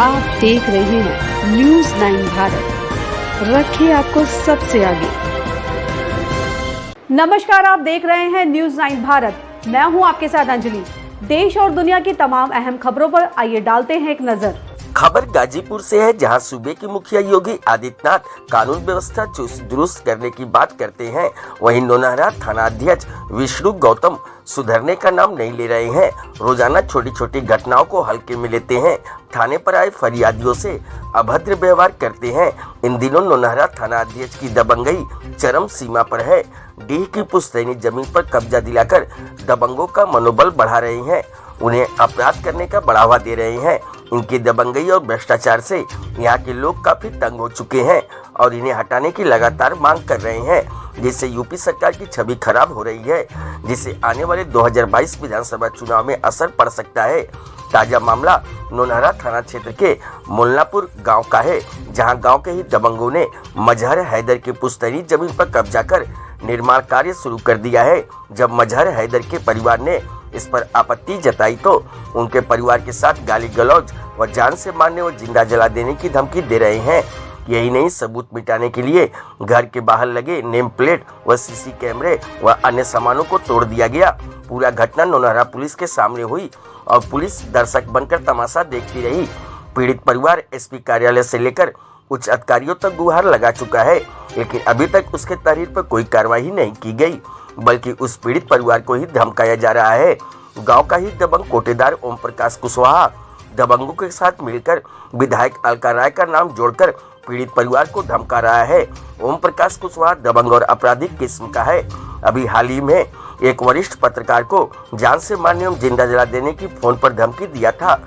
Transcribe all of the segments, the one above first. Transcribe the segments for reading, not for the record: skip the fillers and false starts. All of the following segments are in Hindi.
आप देख रहे हैं न्यूज़ 9 भारत, रखिए आपको सबसे आगे। नमस्कार, आप देख रहे हैं न्यूज़ 9 भारत। मैं हूं आपके साथ अंजलि। देश और दुनिया की तमाम अहम खबरों पर आइए डालते हैं एक नजर। खबर गाजीपुर से है, जहां सूबे के मुखिया योगी आदित्यनाथ कानून व्यवस्था चुस्त दुरुस्त करने की बात करते हैं। वहीं नौनहरा थाना अध्यक्ष विष्णु गौतम सुधरने का नाम नहीं ले रहे हैं। रोजाना छोटी छोटी घटनाओं को हल्के में लेते हैं। थाने पर आए फरियादियों से अभद्र व्यवहार करते हैं। इन दिनों नौनहरा थाना अध्यक्ष की दबंगई चरम सीमा पर है। डीह की पुश्तैनी जमीन पर कब्जा दिलाकर दबंगों का मनोबल बढ़ा रहे हैं, उन्हें अपराध करने का बढ़ावा दे रहे हैं। इनकी दबंगई और भ्रष्टाचार से यहाँ के लोग काफी तंग हो चुके हैं और इन्हें हटाने की लगातार मांग कर रहे हैं, जिससे यूपी सरकार की छवि खराब हो रही है, जिससे आने वाले 2022 विधानसभा चुनाव में असर पड़ सकता है। ताजा मामला नौनहरा थाना क्षेत्र के मुल्लापुर गांव का है, जहां गांव के ही दबंगों ने मजहर हैदर की पुश्तैनी जमीन पर कब्जा कर निर्माण कार्य शुरू कर दिया है। जब मजहर हैदर के परिवार ने इस पर आपत्ति जताई तो उनके परिवार के साथ गाली गलौज व जान से मारने व जिंदा जला देने की धमकी दे रहे हैं। यही नहीं, सबूत मिटाने के लिए घर के बाहर लगे नेम प्लेट व सीसी कैमरे व अन्य सामानों को तोड़ दिया गया। पूरा घटना नौनहरा पुलिस के सामने हुई और पुलिस दर्शक बनकर तमाशा देखती रही। पीड़ित परिवार एसपी कार्यालय से लेकर उच्च अधिकारियों तक गुहार लगा चुका है, लेकिन अभी तक उसके तहरीर पर कोई कार्रवाई नहीं की गई, बल्कि उस पीड़ित परिवार को ही धमकाया जा रहा है। गांव का ही दबंग कोटेदार ओम प्रकाश कुशवाहा दबंगों के साथ मिलकर विधायक अलका राय का नाम जोड़कर पीड़ित परिवार को धमका रहा है। ओम प्रकाश कुशवाहा दबंग और आपराधिक किस्म का है। अभी हाल ही में एक वरिष्ठ पत्रकार को जान से मारने एवं जिंदा जला देने की फोन पर धमकी दिया था।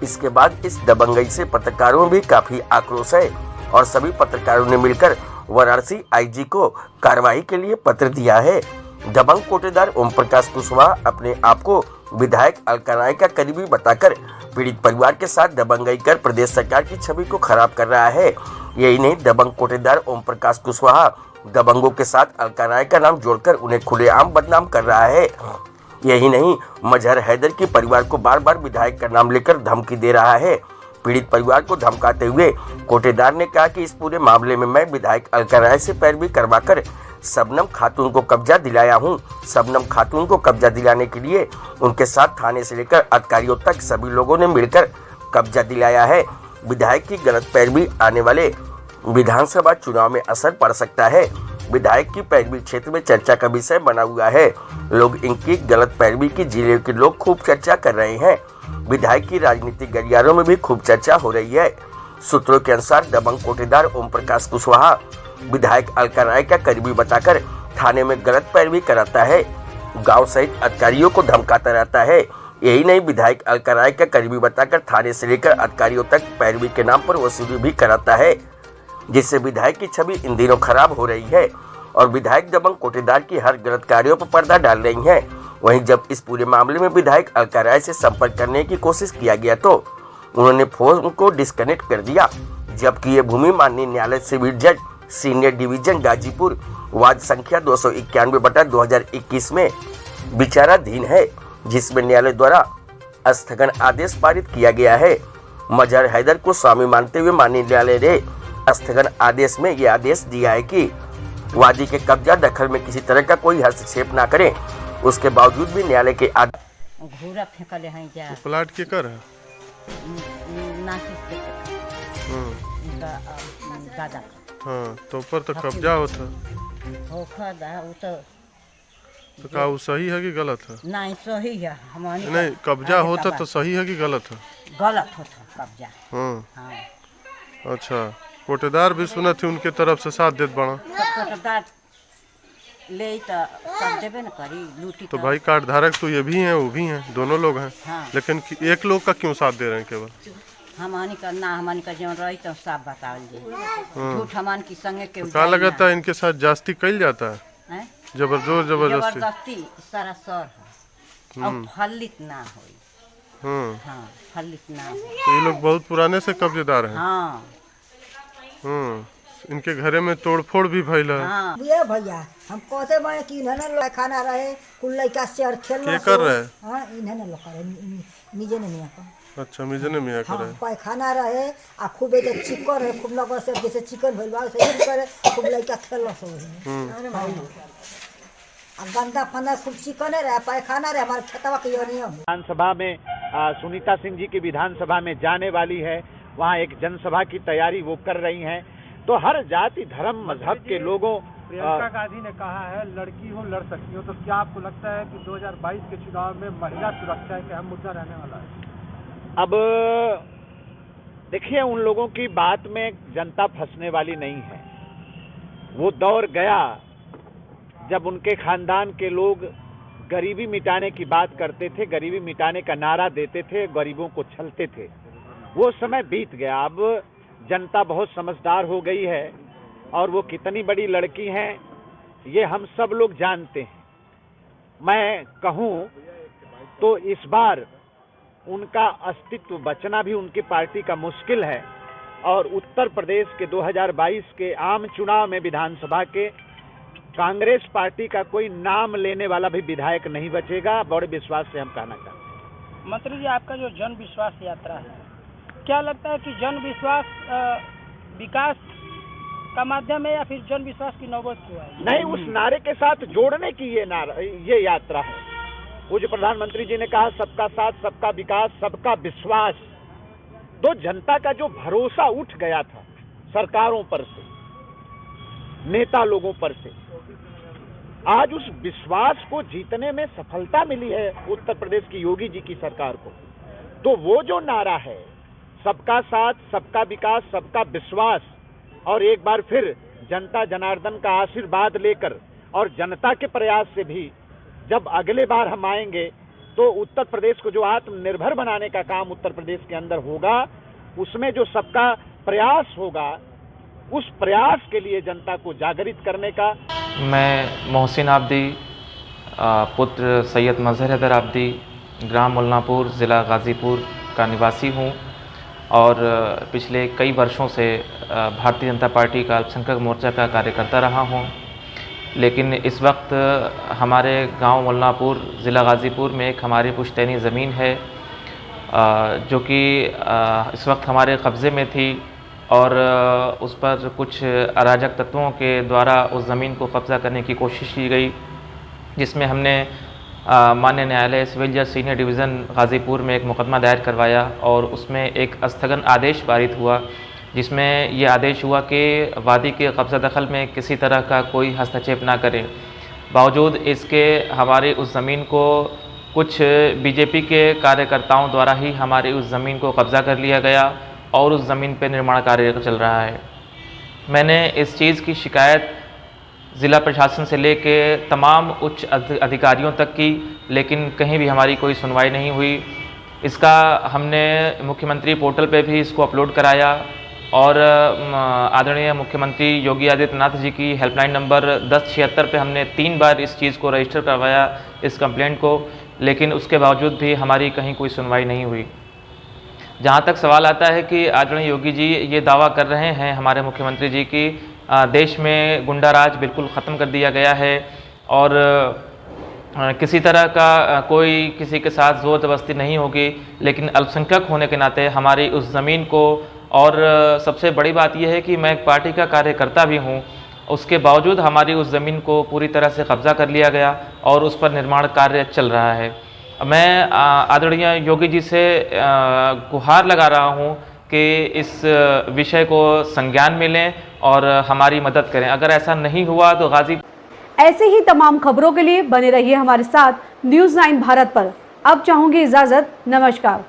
इसके बाद इस दबंगई से पत्रकारों में भी काफी आक्रोश है और सभी पत्रकारों ने मिलकर वाराणसी आईजी को कार्रवाई के लिए पत्र दिया है। दबंग कोटेदार ओम प्रकाश कुशवाहा अपने आप को विधायक अलका राय का करीबी बताकर पीड़ित परिवार के साथ दबंगई कर प्रदेश सरकार की छवि को खराब कर रहा है। यही नहीं, दबंग कोटेदार ओम प्रकाश कुशवाहा दबंगों के साथ अलका राय का नाम जोड़कर उन्हें खुलेआम बदनाम कर रहा है। यही नहीं, मजहर हैदर के परिवार को बार बार विधायक का नाम लेकर धमकी दे रहा है। पीड़ित परिवार को धमकाते हुए कोटेदार ने कहा कि इस पूरे मामले में मैं विधायक अलका राय से पैरवी करवाकर शबनम खातून को कब्जा दिलाया हूं। शबनम खातून को कब्जा दिलाने के लिए उनके साथ थाने से लेकर अधिकारियों तक सभी लोगों ने मिलकर कब्जा दिलाया है। विधायक की गलत पैरवी आने वाले विधानसभा चुनाव में असर पड़ सकता है। विधायक की पैरवी क्षेत्र में चर्चा का विषय बना हुआ है। लोग इनकी गलत पैरवी की जिले के लोग खूब चर्चा कर रहे हैं। विधायक की राजनीतिक गलियारों में भी खूब चर्चा हो रही है। सूत्रों के अनुसार दबंग कोटेदार ओम प्रकाश कुशवाहा विधायक अलका राय का करीबी बताकर थाने में गलत पैरवी कराता है, गांव सहित अधिकारियों को धमकाता रहता है। यही नहीं, विधायक अलका राय का करीबी बताकर थाने से लेकर अधिकारियों तक पैरवी के नाम पर वसूली भी कराता है, जिससे विधायक की छवि इन दिनों खराब हो रही है और विधायक दबंग कोटेदार की हर गलत कार्यों पर पर्दा डाल रही हैं। वहीं जब इस पूरे मामले में विधायक अलका राय से संपर्क करने की कोशिश किया गया तो उन्होंने फोन को डिस्कनेक्ट कर दिया, जबकि ये भूमि माननीय न्यायालय सिविल जज सीनियर डिवीजन गाजीपुर वाद संख्या 291/2021 में विचाराधीन है, जिसमें न्यायालय द्वारा स्थगन आदेश पारित किया गया है। मजहर हैदर को स्वामी मानते हुए माननीय न्यायालय ने स्थगन आदेश में ये आदेश दिया है कि वादी के कब्जा दखल में किसी तरह का कोई हस्तक्षेप न करें। उसके बावजूद भी न्यायालय के घूरा फेंकले हैं जा प्लाट के कर है नासिक इनका दादा। हाँ, तो ऊपर तो कब्जा होता होखा दा वो तो का वो सही है कि गलत है? नहीं सही है, हमारी नहीं, कब्जा होता तो सही है कि गलत है? गलत होता कब्जा। हाँ, हाँ। अच्छा, कोटेदार भी सुना थी उनके तरफ से साथ देत बड़ा कोटेदार ले तो सब देबे न करी लूटी तो भाई कार्ड धारक तो ये भी हैं वो भी हैं, दोनों लोग हैं। हाँ। लेकिन एक लोग का क्यों साथ दे रहे हैं केवल? हमानी का ना हमानी का जौन रही तो साफ बतावल जे झूठ हमान की संगे के का लगता है इनके साथ जास्ती कईल जाता है, जबरदस्ती सारा सर है और फलित ना होई। हाँ, फलित ना हो। तो ये लोग बहुत पुराने से कब्जेदार हैं। हाँ। इनके घरे में तोड़फोड़ भी भइल है। हाँ। ये भैया हम कहते बने कि इन्हें खाना रहे कुल लड़का शेयर खेल के कर रहे? हाँ, इन्हें लोग करे निजे ने नहीं अच्छा मिजने मियाँ हाँ करे। पैखाना रहे आ खूब एक चिकन रहे, खूब लगभग से जैसे चिकन भइल बा वैसे करे, खूब लड़का खेलस हो आ गंदा फंदा खूब चिकन रहे, पैखाना रहे, हमारे खेतवा के योनियो में। विधानसभा में सुनीता सिंह जी की विधानसभा में जाने वाली है, वहाँ एक जनसभा की तैयारी वो कर रही हैं। तो हर जाति धर्म मजहब के लोगों प्रियंका गांधी ने कहा है लड़की हो लड़ सकती हो, तो क्या आपको लगता है कि 2022 के चुनाव में महिला सुरक्षा एक अहम मुद्दा रहने वाला है? अब देखिए, उन लोगों की बात में जनता फंसने वाली नहीं है। वो दौर गया जब उनके खानदान के लोग गरीबी मिटाने की बात करते थे, गरीबी मिटाने का नारा देते थे, गरीबों को छलते थे। वो समय बीत गया। अब जनता बहुत समझदार हो गई है और वो कितनी बड़ी लड़की हैं ये हम सब लोग जानते हैं। मैं कहूँ तो इस बार उनका अस्तित्व बचना भी उनकी पार्टी का मुश्किल है और उत्तर प्रदेश के 2022 के आम चुनाव में विधानसभा के कांग्रेस पार्टी का कोई नाम लेने वाला भी विधायक नहीं बचेगा। बड़े विश्वास से हम कहना चाहते हैं। मंत्री जी, आपका जो जन विश्वास यात्रा है, क्या लगता है कि जन विश्वास विकास का माध्यम है या फिर जन विश्वास की नौबत क्यों है? नहीं, उस नारे के साथ जोड़ने की ये यात्रा है। वो जो प्रधानमंत्री जी ने कहा सबका साथ, सबका विकास, सबका विश्वास, तो जनता का जो भरोसा उठ गया था सरकारों पर से, नेता लोगों पर से, आज उस विश्वास को जीतने में सफलता मिली है उत्तर प्रदेश की योगी जी की सरकार को। तो वो जो नारा है सबका साथ, सबका विकास, सबका विश्वास, और एक बार फिर जनता जनार्दन का आशीर्वाद लेकर और जनता के प्रयास से भी जब अगले बार हम आएंगे तो उत्तर प्रदेश को जो आत्मनिर्भर बनाने का काम उत्तर प्रदेश के अंदर होगा, उसमें जो सबका प्रयास होगा, उस प्रयास के लिए जनता को जागृत करने का। मैं मोहसिन आब्दी, पुत्र सैयद मजहर हैदर आब्दी, ग्राम मुल्लापुर, ज़िला गाज़ीपुर का निवासी हूँ और पिछले कई वर्षों से भारतीय जनता पार्टी का अल्पसंख्यक मोर्चा का कार्यकर्ता रहा हूँ। लेकिन इस वक्त हमारे गांव मुल्लापुर, ज़िला गाज़ीपुर में एक हमारी पुश्तैनी ज़मीन है जो कि इस वक्त हमारे कब्ज़े में थी और उस पर कुछ अराजक तत्वों के द्वारा उस ज़मीन को कब्ज़ा करने की कोशिश की गई, जिसमें हमने माननीय न्यायालय सिविल जज सीनियर डिवीज़न गाज़ीपुर में एक मुकदमा दायर करवाया और उसमें एक स्थगन आदेश पारित हुआ, जिसमें ये आदेश हुआ कि वादी के कब्ज़ा दखल में किसी तरह का कोई हस्तक्षेप ना करें। बावजूद इसके हमारी उस ज़मीन को कुछ बीजेपी के कार्यकर्ताओं द्वारा ही हमारी उस ज़मीन को कब्ज़ा कर लिया गया और उस ज़मीन पर निर्माण कार्य चल रहा है। मैंने इस चीज़ की शिकायत ज़िला प्रशासन से लेके तमाम उच्च अधिकारियों तक की, लेकिन कहीं भी हमारी कोई सुनवाई नहीं हुई। इसका हमने मुख्यमंत्री पोर्टल पे भी इसको अपलोड कराया और आदरणीय मुख्यमंत्री योगी आदित्यनाथ जी की हेल्पलाइन नंबर 1076 पे हमने 3 बार इस चीज़ को रजिस्टर करवाया, इस कंप्लेंट को, लेकिन उसके बावजूद भी हमारी कहीं कोई सुनवाई नहीं हुई। जहाँ तक सवाल आता है कि आदरणीय योगी जी ये दावा कर रहे हैं हमारे मुख्यमंत्री जी की देश में गुंडा राज बिल्कुल ख़त्म कर दिया गया है और किसी तरह का कोई किसी के साथ ज़ोर ज़बरदस्ती नहीं होगी, लेकिन अल्पसंख्यक होने के नाते हमारी उस ज़मीन को, और सबसे बड़ी बात यह है कि मैं एक पार्टी का कार्यकर्ता भी हूँ, उसके बावजूद हमारी उस ज़मीन को पूरी तरह से कब्ज़ा कर लिया गया और उस पर निर्माण कार्य चल रहा है। मैं आदरणीय योगी जी से गुहार लगा रहा हूँ कि इस विषय को संज्ञान में लें और हमारी मदद करें। अगर ऐसा नहीं हुआ तो गाजी ऐसे ही तमाम खबरों के लिए बने रहिए हमारे साथ न्यूज़ 9 भारत पर। अब चाहूंगी इजाजत, नमस्कार।